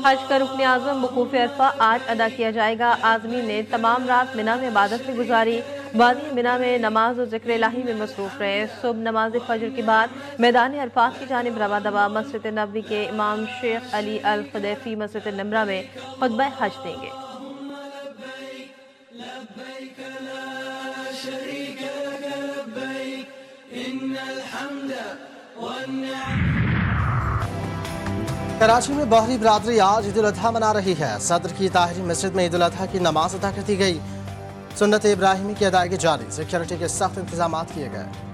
हज का रुकन आज़म वकूफ़ अरफा आज अदा किया जाएगा। आज़मीन ने तमाम रात मिना में इबादत में गुजारी। वादी मिना में नमाज और ज़िक्र इलाही में मसरूफ़ रहे। सुबह नमाज फजर के बाद मैदान अरफात की जानिब रवा दवा मस्जिद नबवी के इमाम शेख अली अल खदैफी मस्जिद नमरा में खुतबा हज देंगे। कराची में बहरी बिरादरी आज ईद उल अजहा मना रही है। सदर की ताहिरी मस्जिद में ईद उल अजहा की नमाज अदा कर दी गई। सुन्नत इब्राहिमी की अदायगी जारी, सिक्योरिटी के सख्त इंतजाम किए गए।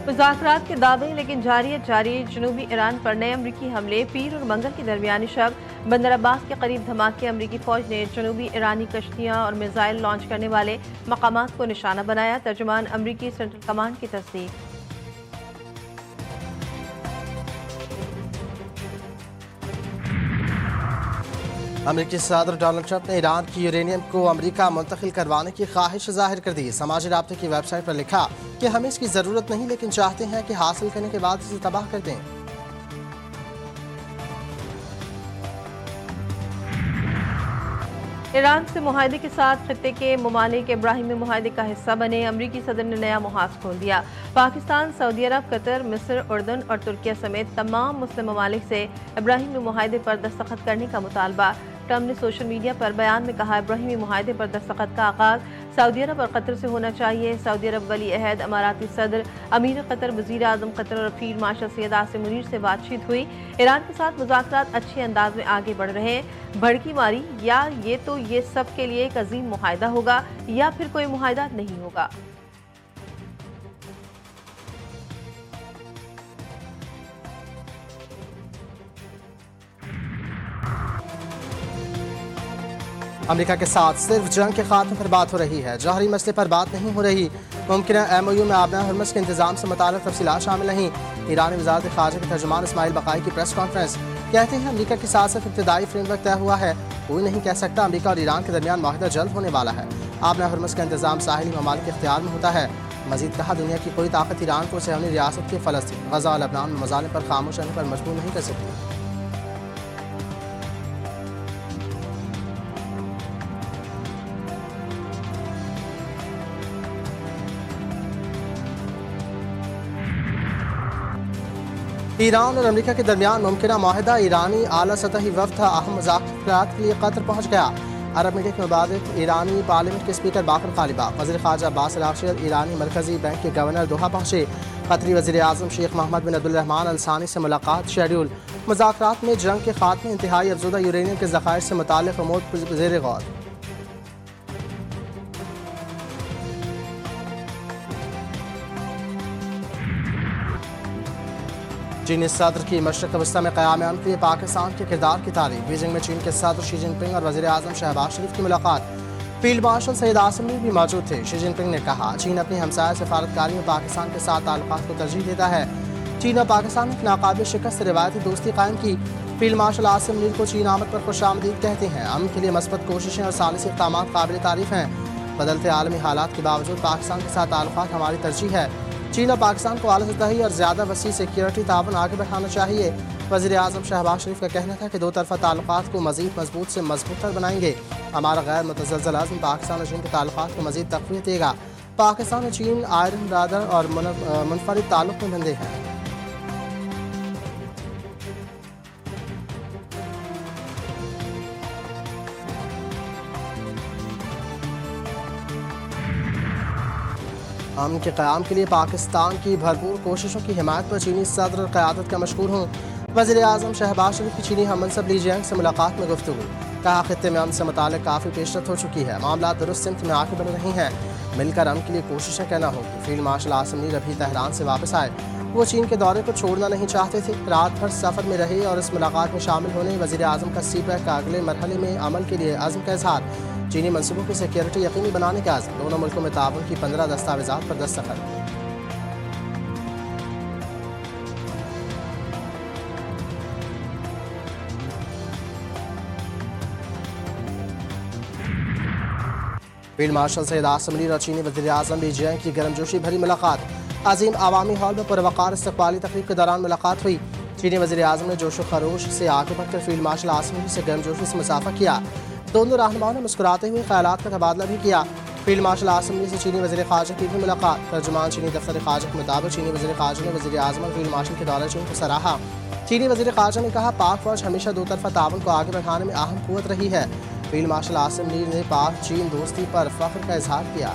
मुज़ाकरात के दावे लेकिन जारी जनूबी ईरान पर नए अमरीकी हमले। पीर और मंगल की दरमियानी शब बंदर अब्बास के करीब धमाके। अमरीकी फौज ने जनूबी ईरानी कश्तियां और मिसाइल लॉन्च करने वाले मकामात को निशाना बनाया। तर्जुमान अमरीकी सेंट्रल कमांड की तस्दीक। अमरीकी सदर डोनाल्ड ट्रंप ने ईरान की यूरेनियम को अमरीका मुंतकिल करवाने की ख्वाहिश जाहिर कर दी। समाजी राब्ते की वेबसाइट पर लिखा कि हमें इसकी ज़रूरत नहीं, लेकिन चाहते हैं कि हासिल करने के बाद इसे तबाह कर दें। ईरान से मुआहदे के साथ खित्ते के ममालिक इब्राहिमी मुआहदे का हिस्सा बने। अमरीकी सदर ने नया मुहाज खोल दिया। पाकिस्तान, सऊदी अरब, कतर, मिस्र, उर्दन और तुर्किया समेत तमाम मुस्लिम ममालिक से इब्राहिमी मुआहदे पर दस्तखत करने का मुतालबा। ट्रंप ने सोशल मीडिया पर बयान में कहा, इब्राहिमी मुआहदे पर दस्तखत का आगाज सऊदी अरब और कतर से होना चाहिए। सऊदी अरब वली अहद अमाराती सदर, अमीर कतर, वज़ीर आज़म कतर और फील्ड मार्शल सैयद आसिम मुनीर से बातचीत हुई। ईरान के साथ मुज़ाकरात अच्छे अंदाज में आगे बढ़ रहे हैं। भड़की मारी या ये सब के लिए एक अजीम मुआहदा होगा या फिर कोई मुआहदा नहीं होगा। अमेरिका के साथ सिर्फ जंग के खात्मे पर बात हो रही है, जौहरी मसले पर बात नहीं हो रही। मुमकिन MOU में आबना हरमस के इंतजाम से मुताल्लिक़ तफसीलात शामिल नहीं। ईरानी वज़ारत ख़ारजा के तर्जुमान इस्माइल बक़ाई की प्रेस कॉन्फ्रेंस। कहते हैं अमेरिका के साथ सिर्फ इब्तिदाई फ्रेमवर्क तय हुआ है। कोई नहीं कह सकता अमेरिका और ईरान के दरमियान मुआहदा जल्द होने वाला है। आबना हरमस का इंतजाम साहिली ममालिक के इख्तियार में होता है। मज़ीद कहा, दुनिया की कोई ताकत ईरान को सहनी रियासत के फ़लस्तीन, गज़ा और लबनान में मज़ालिम पर खामोश रहने पर मजबूर नहीं कर सकती। ईरान और अमेरिका के दरमियान मुमकिन मुआहदा। ईरानी आला सतही वफ़द अहम मुज़ाकरात के लिए कतर पहुँच गया। अरब मीडिया के मुताबिक ईरानी पार्लियामेंट के स्पीकर बाकर कालिबाफ, वज़ीर ख़ारजा अब्बास अराग़ची और ईरानी मरकज़ी बैंक के गवर्नर दोहा पहुँचे। कतरी वज़ीर आज़म शेख मोहम्मद बिन अब्दुल-रहमान अल सानी से मुलाकात शेड्यूल। मुज़ाकरात में जंग के खात्मे, इंतहाई अफज़ुदा यूरेनियम के ज़ख़ायर से मुताल्लिक़ अमूर ज़ेर गौर। चीनी सदर की मशरक़ वस्ता में क़याम अमन के लिए पाकिस्तान के किरदार की तारीफ। बीजिंग में चीन के सदर शी जिनपिंग और वज़ीर आज़म शहबाज शरीफ की मुलाकात। फील्ड मार्शल सैयद आसिम मुनीर भी मौजूद थे। शी जिनपिंग ने कहा, चीन अपनी हमसाया सफारतकारी में पाकिस्तान के साथ ताल्लुकात को तरजीह देता है। चीन और पाकिस्तान ने नाकाबिल शिकस्त रिवायती दोस्ती कायम की। फील्ड मार्शल आसिम मुनीर को चीन आमद पर खुशामदीद कहते हैं। अमन के लिए मस्बत कोशिशें और सालिसी इक़दामात काबिल तारीफ हैं। बदलते आलमी हालात के बावजूद पाकिस्तान के साथ ताल्लुकात हमारी तरजीह है। चीन और पाकिस्तान को आला सतही और ज़्यादा वसी सिक्योरिटी ताउन आगे बढ़ाना चाहिए। वज़ीर आज़म शहबाज शरीफ का कहना था कि दो तरफ़ा ताल्लुकात को मज़ीद मजबूत से मजबूतर बनाएंगे। हमारा गैर मुतज़लज़ल अज़्म पाकिस्तान और चीन के ताल्लुकात को मज़ीद तक़वीत देगा। पाकिस्तान और चीन आयरन ब्रदर और मुनफरिद ताल्लुक़ में बंधे हैं। अमन के क़याम के लिए पाकिस्तान की भरपूर कोशिशों की हिमायत पर चीनी सदर क़यादत का मशकूर हूँ। वज़ीर आज़म शहबाज शरीफ की चीनी हम मनसब ली जियांग से मुलाकात में गुफ्तगू। कहा, खित्ते में अमन से मुताल्लिक़ काफ़ी पेशरफ़्त हो चुकी है, मामला दुरुस्त सिमत में आगे बढ़ रही हैं। मिलकर अमन के लिए कोशिशें करना होगी। फील्ड मार्शल आसिम मुनीर अभी तेहरान से वापस आए। वो चीन के दौरे को छोड़ना नहीं चाहते थे। रात भर सफ़र में रहे और इस मुलाकात में शामिल होने वज़ीर आज़म का सीपैक का अगले मरहले में अमल के लिए अज़्म का इज़हार। चीनी मनसूबों की सिक्योरिटी यकीनी बनाने का आज़म। दोनों मुल्कों में ताउन की 15 दस्तावेज़ात पर दस्तखत। फील्ड मार्शल सैयद आसिम मुनीर और चीनी वज़ीर आज़म BGI की गर्मजोशी भरी मुलाकात। अजीम आवामी हॉल में पुरवकार इस्तक़बाली तकरीब के दौरान मुलाकात हुई। चीनी वज़ीर आज़म ने जोश व खरोश से आगे बढ़कर फील्ड मार्शल आसिम मुनीर से गर्मजोशी से मुसाफा किया। दोनों रहनुमाओं ने मुस्कुराते हुए ख्यालात का तबादला भी किया। फील्ड मार्शल आसिम मुनीर से चीनी वज़ीर ख़ारजा की भी मुलाकात। तर्जुमान चीनी दफ्तर ख़ारजा के मुताबिक चीनी वज़ीर ख़ारजा ने वज़ीर आज़म और फील्ड मार्शल के दौरे चीन को सराहा। चीनी वज़ीर ख़ारजा ने कहा, पाक फ़ौज हमेशा दो तरफ़ा ताउन को आगे बढ़ाने में अहम क़ुव्वत रही है। फील्ड मार्शल आसिम मुनीर ने पाक चीन दोस्ती पर फ़ख्र का इजहार किया।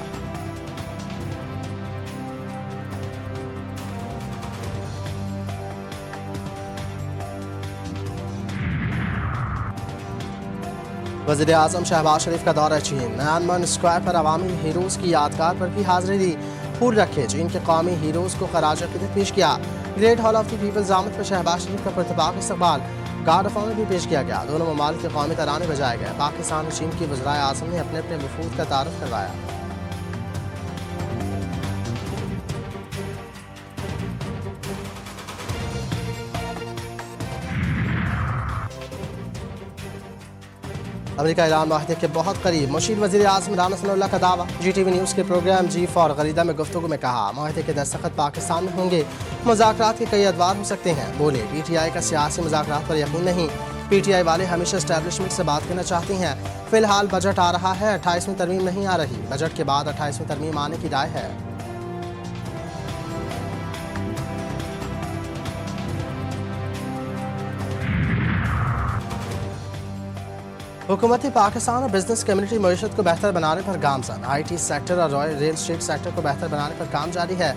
वज़ीर आज़म शहबाज शरीफ का दौरा चीन। म्यांमार स्क्वायर पर अवामी हीरोज़ की यादगार पर भी हाज़िरी दी। फूल रखे, चीन के कौमी हीरोज़ को खराज अक़ीदत पेश किया। Great Hall of the People's आमद पर शहबाज शरीफ का पुरतबाक इस्तक़बाल, गार्ड ऑफ ऑनर भी पेश किया गया। दोनों ममालिक के कौमी तराने बजाए गए। पाकिस्तान और चीन की वज़राए आज़म ने अपने अपने वफूद का तारुफ करवाया। अमेरिका ईरान माहदे के बहुत करीब, मुशीर वज़ीर आज़म राना सनाउल्लाह का दावा। GTV न्यूज़ के प्रोग्राम जी फॉर गरीदा में गुफ्तगू में कहा, माहदे के दस्तखत पाकिस्तान में होंगे। मुज़ाकरात के कई अदवार हो सकते हैं। बोले, PTI का सियासी मुज़ाकरात पर यकीन नहीं। PTI वाले हमेशा एस्टैब्लिशमेंट से बात करना चाहते हैं। फ़िलहाल बजट आ रहा है, 28वीं तरमीम नहीं आ रही। बजट के बाद 28वीं तरमीम आने की राय है। हुकूमत पाकिस्तान और बिजनेस कम्युनिटी मईशत को बेहतर बनाने पर गामजन। IT सेक्टर और रॉयल रियल स्टेट सेक्टर को बेहतर बनाने पर काम जारी है।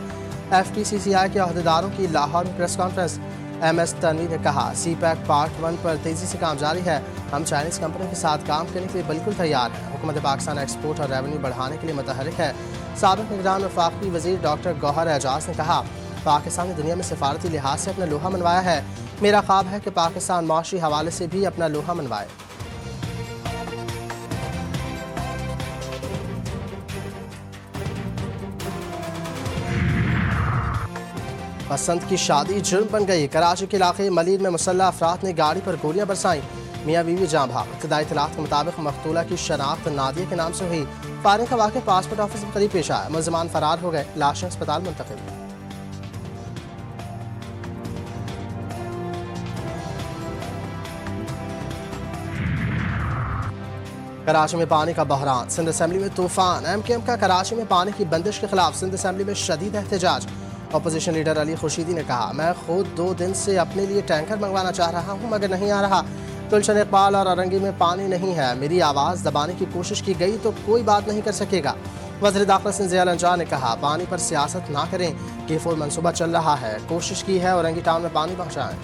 FPCCI के अहदेदारों की लाहौर में प्रेस कॉन्फ्रेंस। MS तनवीर ने कहा, CPEC पार्ट 1 पर तेज़ी से काम जारी है। हम चाइनीज़ कंपनियों के साथ काम करने के लिए बिल्कुल तैयार हैं। हुकूमत पाकिस्तान एक्सपोर्ट और रेवेन्यू बढ़ाने के लिए मुतहरिक है। साबिक़ निगरान वफाकी वज़ीर डॉक्टर गौहर एजाज ने कहा, पाकिस्तान ने दुनिया में सिफारती लिहाज से अपना लोहा मनवाया है। मेरा ख्वाब है कि पाकिस्तान माशी हवाले से भी अपना लोहा मनवाए। बसंत की शादी जुर्म बन गई। कराची के इलाके मलीर में मुसल्लह अफराद ने गाड़ी पर गोलियां बरसाईं। मियाँ बीवी जाँ भाग। इब्तदाई इत्तलात के मुताबिक मकतूला की शनाख्त नादिया के नाम से हुई। फायरिंग का वाक़या पासपोर्ट ऑफिस में करीब पेश आया। मुलज़मान फरार हो गए। लाशें अस्पताल मुंतकिल। कराची में पानी का बहरान, सिंध असेंबली में तूफान। MKM का कराची में पानी की बंदिश के खिलाफ सिंध असेंबली में शदीद एहतजाज। अपोजिशन लीडर अली खुर्शीदी ने कहा, मैं खुद 2 दिन से अपने लिए टैंकर मंगवाना चाह रहा हूं मगर नहीं आ रहा। गुलशन इकबाल और औरंगी में पानी नहीं है। मेरी आवाज़ दबाने की कोशिश की गई तो कोई बात नहीं कर सकेगा। वज़ीर दाखिला सिंध ज़िया अंजार ने कहा, पानी पर सियासत ना करें। K4 मनसूबा चल रहा है, कोशिश की है औरंगी टाउन में पानी पहुँचाएँ।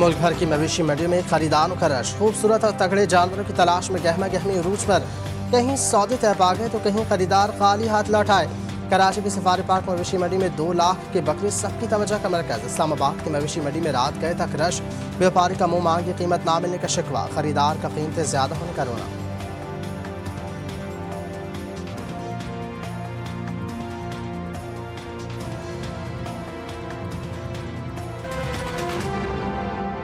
मुल्क भर की मवेशी मंडियों में खरीदारों का रश। खूबसूरत और तगड़े जानवरों की तलाश में गहमा गहमी उरूज पर। कहीं सौदे तय पा गए तो कहीं खरीदार खाली हाथ लौट आए। कराची की सफारी पार्क मवेशी मंडी में 2 लाख के बकरे सबकी तवज्जो का मरकज। इस्लामाबाद की मवेशी मंडी में रात गए तक रश। व्यापारी का मुंह मांगी कीमत ना मिलने का शिकवा। खरीदार का कीमतें ज्यादा होने का रोना।